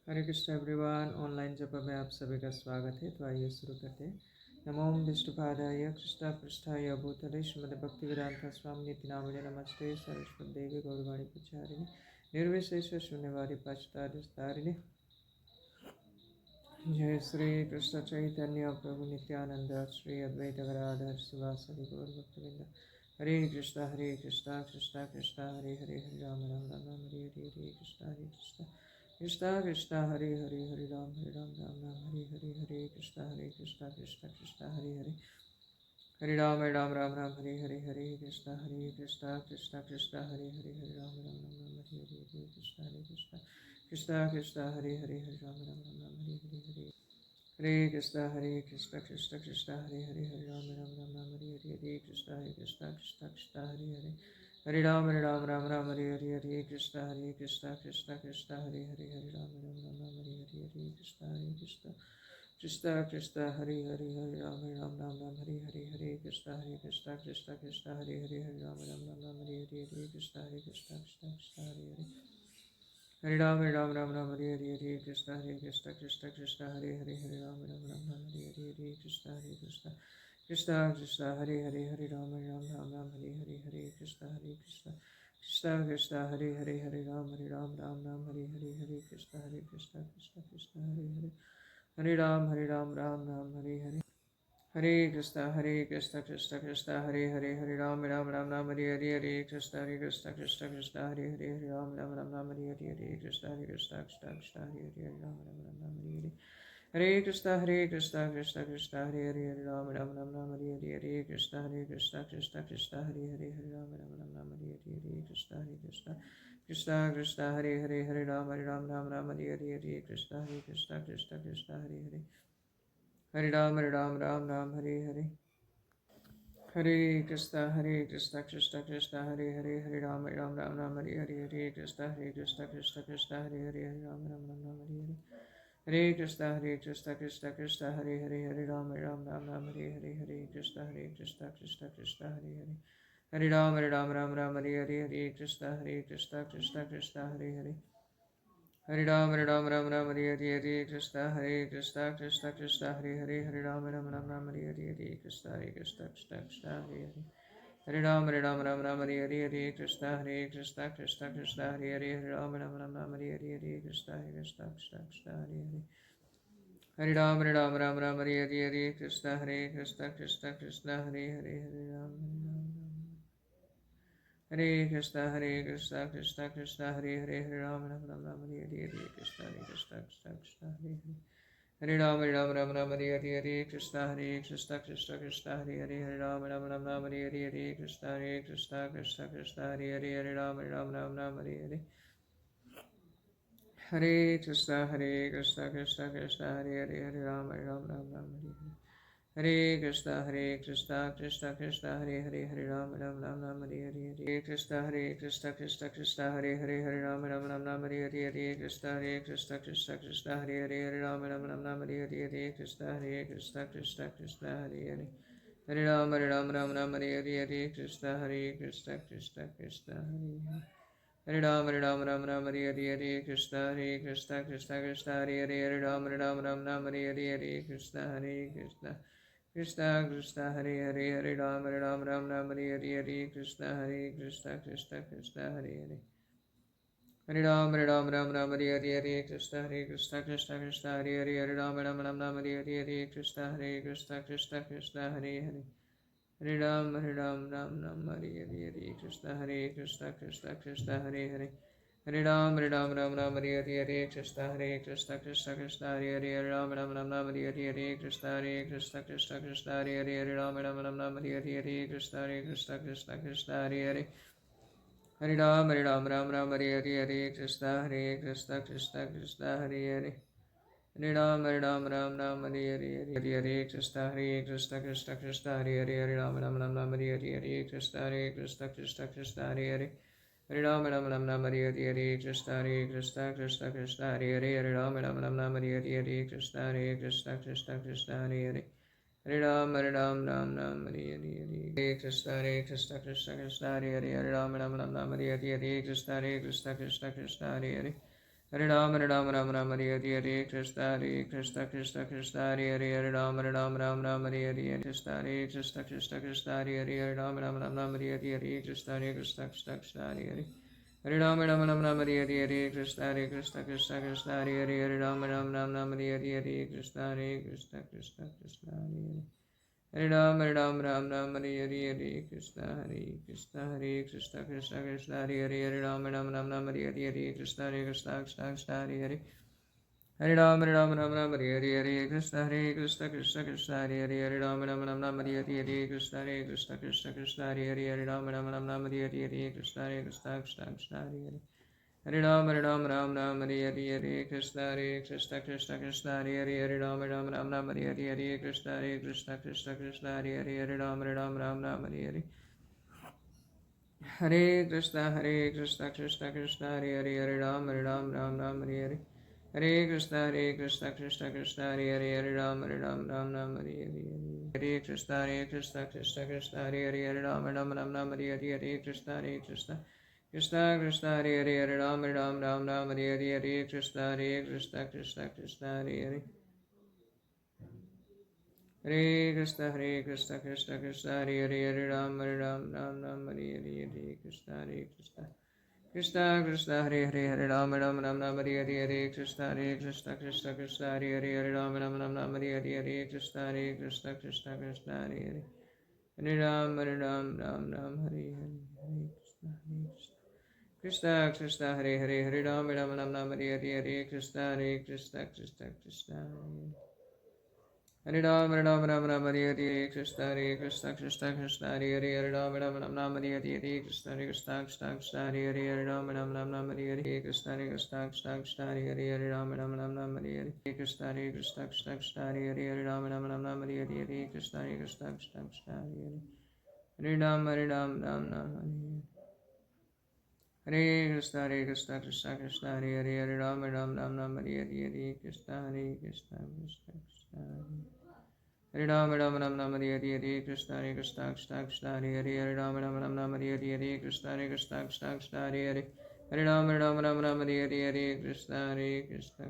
हरे Krishna everyone. Online जब में आप सभी का स्वागत है। तो आइए शुरू करते हैं। नमो विष्णुपादाय कृष्ण पृष्ठाय भूतले श्रीमद् भक्ति वेदांत स्वामी निति नामने नमस्ते सरस्वती देवी गौरवाणी प्रचारिणी निर्विशेष शून्यवादी पाश्चात्य जय श्री कृष्ण चैतन्य प्रभु नित्यानंद श्री अद्वैत गदाधर शिवासदि गौर भक्तवृंद। हरे कृष्णा कृष्णा कृष्णा हरे हरे हरे राम राम राम राम हरे हरे हरे कृष्णा कृष्णा कृष्णा कृष्णा हरे राम राम हरे हरे कृष्णा कृष्णा हरे राम राम हरे कृष्णा कृष्णा हरे राम कृष्णा कृष्णा हरे राम हरे कृष्णा हरे कृष्णा हरे राम हरे कृष्णा कृष्णा हरे राम हरे कृष्णा हरे राम कृष्णा हरे राम हरे कृष्णा कृष्णा हरे राम हरे कृष्णा हरे कृष्णा हरे राम हरे कृष्णा हरे राम कृष्णा हरे राम कृष्णा हरे हरे राम हरे कृष्णा हरे राम कृष्णा हरे Krishna Hare Ram Ram Hare Hare Krishna Krishna Krishna Hare Hare Hare Ram Hare Hare Krishna Krishna Hare Hare Ram Hare Hare Krishna Krishna Krishna Hare Hare Hare Ram Hare Hare Krishna Krishna Krishna Hare Hare Ram Hare Hare Krishna Krishna Krishna Hare Hare Hare Ram Hare Hare Krishna Hare Krishna Krishna Krishna Hare Hare Ram Hare Hare Krishna Krishna Krishna Hare Hare Hare Ram Hare Hare Krishna Krishna Krishna Hare Hare Hare Ram Hare Hare Krishna Krishna Krishna Hare Hare Hare Ram Hare Hare Krishna Krishna Krishna Hare Hare Hare Ram Hare Hare Krishna Krishna Krishna Hare Hare Hare Ram Hare Hare Krishna Krishna Krishna Hare Hare Hare Ram Hare Hare Hare Krishna Krishna Hare Hare Hare Ram Hare Hare Hare Krishna Krishna Hare Hare Hare Ram Hare Hare Hare Krishna Krishna Hare Hare Hare Ram Hare Hare Krishna Krishna Hare Hare Ram Hare Hare Krishna Krishna Hare Hare Hare Krishna Krishna Hare Hare Ram Hare Hare Krishna Krishna Hare Hare Ram Hare Hare Krishna Krishna Hare Hare Ram Hare Hare Krishna Krishna Hare Hare Hare Ram Hare Hare Krishna Hare Hare Ram Hare Hare Krishna Krishna Hare Hare Hare Ram Hare Hare Krishna Krishna Hare Hare Hare Ram Hare Hare Krishna Krishna Hare Hare Ram Hare Hare Krishna Krishna Hare Hare Ram Hare Hare Krishna Krishna Hare Hare Ram Hare Hare Krishna Krishna Hare Hare Hare Ram Hare Krishna Krishna Hare Hare Ram Hare Hare Krishna Krishna Hare Ram Hare Hare Krishna Krishna Hare Hare Ram Hare Hare Krishna Krishna Hare Hare Hare Ram Hare Hare Krishna Krishna Hare Hare Ram Hare Hare Krishna Krishna Krishna Hare Ram Hare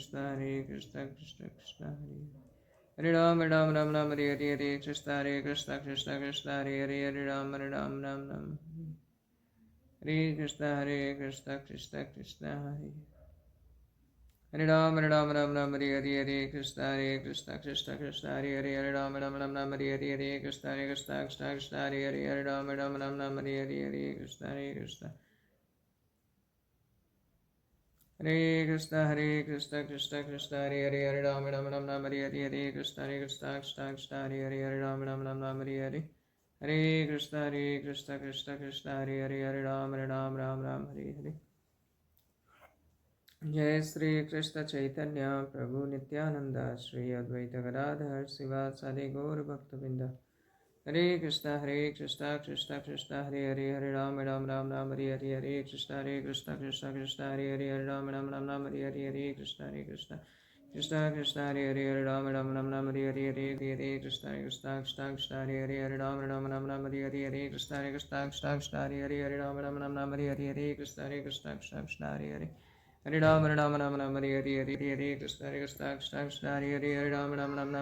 Hare Krishna Krishna Hare Hare Ram Hare Krishna Krishna Hare Hare Ram Hare Hare Krishna Krishna Hare Hare Ram Hare Hare Krishna Krishna Hare Hare Ram Hare Hare Krishna Hare Krishna Hare Hare Ram Hare Hare Krishna Krishna Hare Hare Ram Hare Hare Hare Krishna Hare Hare Ram Hare Hare जय श्री कृष्ण चैतन्य प्रभु नित्यानंद श्री अद्वैत गदाधर शिवासादि गौर भक्तवृंद हरे Krishna Krishna Krishna Hare Hare Hare Ram Hare Hare Hare Krishna Krishna Hare Hare Hare Ram Hare Hare Hare Krishna Krishna Hare Hare Hare Ram Hare Hare Hare Hare Krishna Krishna Hare Hare Hare Ram Hare Hare Hare Krishna Krishna Hare Hare Hare Ram Hare Hare Hare Krishna Krishna Hare Hare Hare Ram Hare Hare Hare Krishna Krishna Hare Hare Hare Ram Hare Hare Krishna Krishna Hare Hare Hare Ram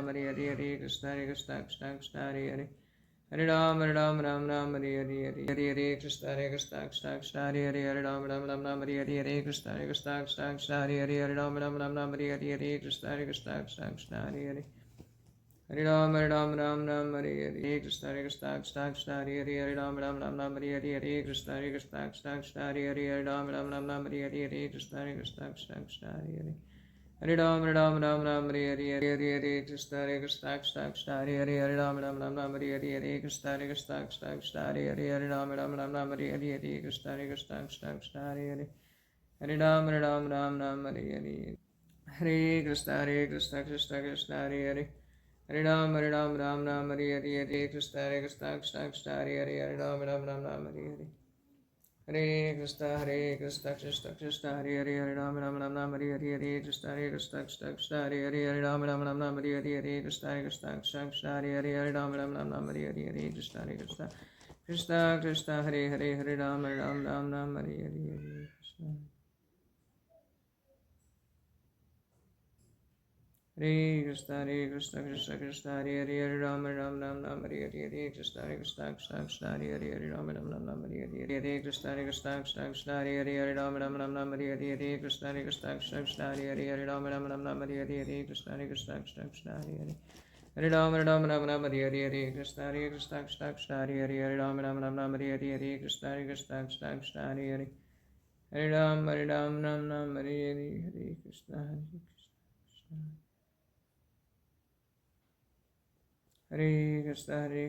Hare Hare Krishna Krishna Hare Hare Hare Ram Hare Hare Krishna Krishna Hare Hare Hare Ram Hare Hare Krishna Krishna Hare Hare Hare Ram Hare Hare Krishna Krishna Hare Hare Hare Ram Hare Hare Krishna Krishna Hare Hare Hare Ram Hare Hare Krishna Krishna Hare Hare Hare Ram Hare Hare Krishna Krishna Hare Hare Hare Ram Hare Hare Krishna Krishna Hare Hare Hare Ram Hare Hare Krishna Krishna Hare Hare Hare Ram Hare Hare Hare Krishna Krishna Hare Hare Hare Ram Hare Hare Krishna Krishna Hare Hare Hare Ram Hare Hare Hare Krishna Krishna Hare Hare Hare Ram Hare Hare Krishna Krishna Hare Hare Hare Ram Hare Hare Krishna Krishna Hare Hare Hare Ram Hare Hare Krishna Krishna Krishna Hare Hare Hare Ram Ram Ram Ram Hare Hare Hare Krishna Hare Krishna Hare Krishna Krishna Krishna Hare Hare Hare Ram Ram Ram Ram Hare Hare Hare Krishna Hare Krishna Krishna Krishna Hare Hare Hare Ram Ram Ram Ram Hare Hare Hare Krishna Hare Krishna Krishna Krishna Hare Hare Hare Ram Ram Ram Ram Hare Hare Hare Krishna Hare Krishna Krishna Krishna Hare Hare Hare Ram Ram Ram Ram Hare Hare Hare Krishna Hare Krishna Krishna Krishna Hare Hare Hare Ram Ram Ram Ram Hare Hare Hare Krishna Hare Krishna Krishna Krishna Hare Hare Hare Ram Ram Ram Ram Hare Hare Hare Krishna Hare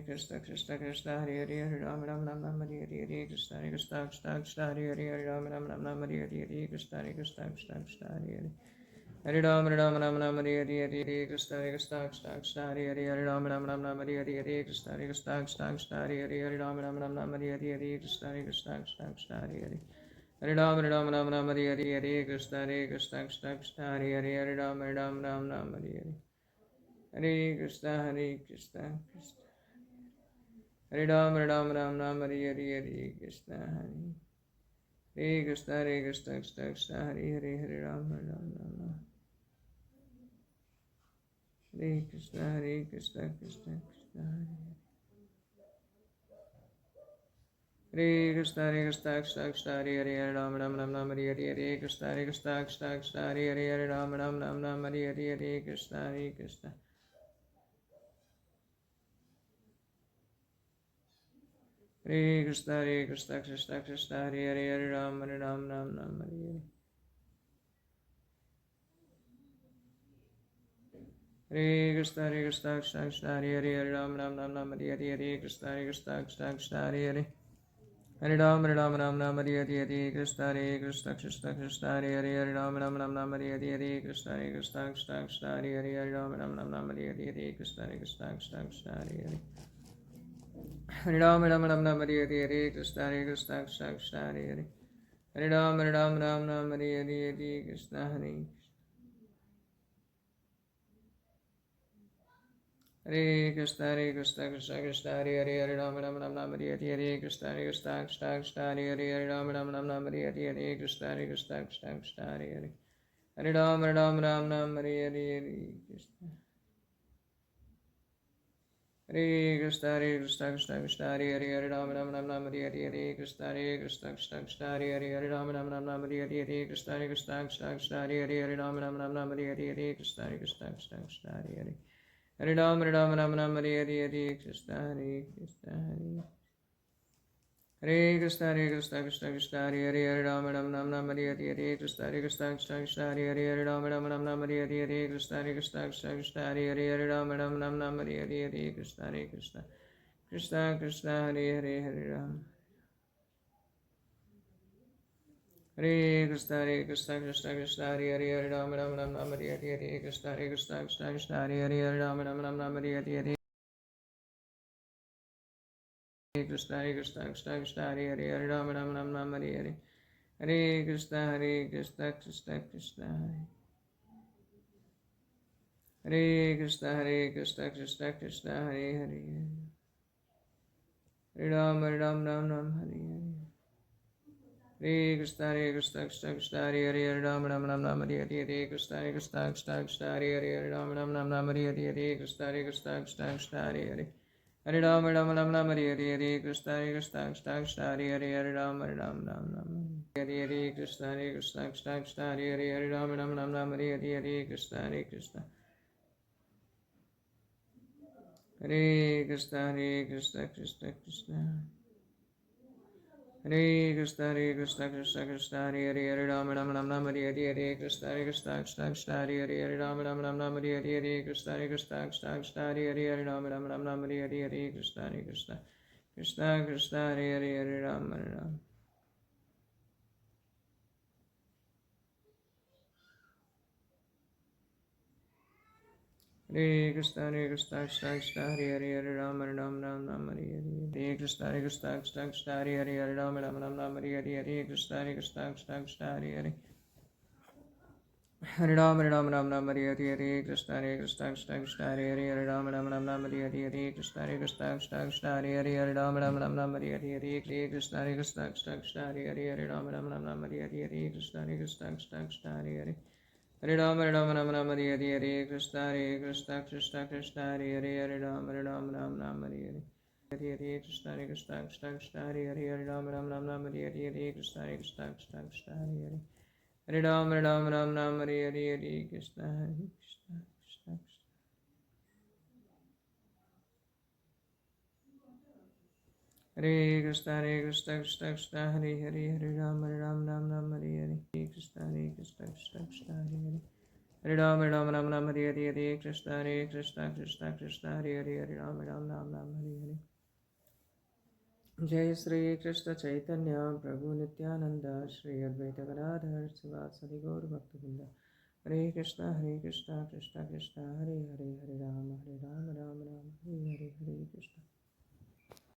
Krishna Krishna Krishna Hare Hare Hare Ram Ram Ram Hare Hare Hare Krishna Hare Krishna Hare Krishna Krishna Krishna Hare Hare Hare Ram Ram Ram Hare Hare Hare Krishna Hare Krishna Krishna Krishna Hare Hare Hare Ram Ram Ram Hare Hare Hare Krishna Hare Krishna Krishna Krishna Hare Hare Hare Ram Ram Hare Hare Hare Krishna Hare Krishna Krishna Krishna Hare Hare Hare Ram Ram Hare Hare Hare Krishna Hare Krishna Krishna Krishna Hare Hare Hare Ram Ram Hare Hare Hare Krishna Hare Krishna Krishna Krishna Hare Hare Hare Ram Hare Hare Hare Krishna Hare Krishna Krishna Krishna Hare Hare Hare Ram Hare Hare Hare Krishna Hare Krishna Krishna Hare Ram Hare Hare Hare Krishna Hare Krishna Hare Krishna Krishna Krishna Hare Hare Hare Ram Hare Krishna Hare Krishna Krishna Krishna Hare Krishna Hare Krishna Krishna Krishna Hare Hare Hare Ram Hare Hare Hare Krishna Hare Krishna Krishna Krishna Hare Hare Hare Ram Hare Hare Hare Krishna Hare Krishna Hare Krishna Hare Krishna Krishna Krishna Hare Hare Hare Ram Hare Hare Hare Krishna Hare Krishna Krishna Krishna Hare Hare Hare Ram Hare Hare Hare Krishna Hare Krishna Krishna Krishna Hare Hare Hare Ram Hare Hare Hare Krishna Hare Krishna Krishna Krishna Hare Hare Hare Ram Hare Hare Hare Krishna Hare Krishna Krishna Krishna Hare Hare Hare Ram Hare Hare Hare Krishna Hare Krishna Krishna Krishna Hare Hare Hare Ram Hare Hare Hare Krishna Hare Krishna Krishna Krishna Hare Hare Hare Ram Hare Hare Krishna Hare Hare Krishna Hare Krishna Krishna Krishna Hare Hare Hare Ram Hare Hare Krishna Hare Krishna Krishna Krishna Hare Hare Hare Ram Hare Hare Krishna Hare Krishna Krishna Krishna Hare Hare Hare Ram Hare Hare Krishna Hare Krishna Hare Krishna Krishna Krishna Hare Hare Hare Ram Hare Hare Krishna Hare Krishna Krishna Krishna Hare Hare Hare Ram Hare Hare Krishna Hare Krishna Krishna Krishna Hare Hare Hare Ram Hare Hare Krishna Hare Krishna Krishna Krishna Hare Hare Hare Ram Hare Hare Krishna Hare Krishna Hare Krishna Krishna Krishna Hare Hare Hare Ram Hare Hare Krishna Hare Krishna Krishna Krishna Hare Hare Hare Ram Hare Hare Krishna Hare Krishna Krishna Krishna Hare Hare Hare Ram Hare Hare Krishna Hare Krishna Krishna Krishna Hare Hare Hare Ram Hare Krishna Krishna Krishna Hare Hare Hare Ram Hare Hare Krishna Hare Krishna Krishna Krishna Hare Hare Hare Ram Hare Hare Krishna Hare Krishna Krishna Krishna Hare Hare Hare Ram Hare Hare Hare Krishna Krishna Krishna Hare Krishna Krishna Krishna Hare Hare Hare Ram Hare Hare Hare Krishna Krishna Krishna Hare Hare Hare Ram Hare Hare Krishna Hare Krishna Krishna Krishna Hare Hare Hare Ram Hare Hare Krishna Hare Krishna Krishna Krishna Hare Hare Hare Ram Hare Hare Krishna Hare Krishna Krishna Krishna Hare Hare Hare Ram Hare Hare Krishna Hare Krishna Krishna Krishna Hare Hare Hare Ram Hare Hare Krishna Hare Krishna Hare Krishna Krishna Krishna Hare Krishna Krishna Hare Hare Hare Ram Hare Hare Krishna Hare Krishna Krishna Krishna Hare Hare Hare Ram Hare Hare Krishna Hare Krishna Krishna Krishna Hare Hare Hare Ram Hare Hare Krishna Hare Krishna Krishna Krishna Hare Hare Hare Ram Hare Krishna Krishna Krishna Hare Hare Hare Ram Hare Hare Krishna Krishna Krishna Hare Hare Hare Ram Hare Hare Krishna Krishna Krishna Hare Hare Hare Ram Ram Hare Hare Hare Krishna Krishna Krishna Hare Hare Hare Ram Ram Hare Hare Hare Krishna Krishna Krishna Hare Hare Hare Ram Ram Hare Hare Hare Krishna Krishna Krishna Hare Hare Hare Ram Ram Hare Hare Hare Krishna Krishna Krishna Hare Hare Hare Ram Hare Hare Hare Krishna Krishna Krishna Hare Hare Hare Ram Hare Hare Hare Krishna Krishna Hare Hare Hare Ram Hare Hare Hare Krishna Krishna Hare Hare Hare Ram Hare Hare Hare Krishna Krishna Hare Krishna Krishna Hare Hare Hare Ram Ram Hare Hare Krishna Krishna Hare Hare Hare Ram Hare Hare Hare Krishna Krishna Hare Hare Hare Ram Hare Hare जय श्री कृष्ण चैतन्य प्रभु नित्यानंद श्री अद्वैत गदाधर शिवासदि गौर भक्तवृंद हरे कृष्णा कृष्णा कृष्णा हरे हरे हरे राम राम राम हरे हरे हरे कृष्ण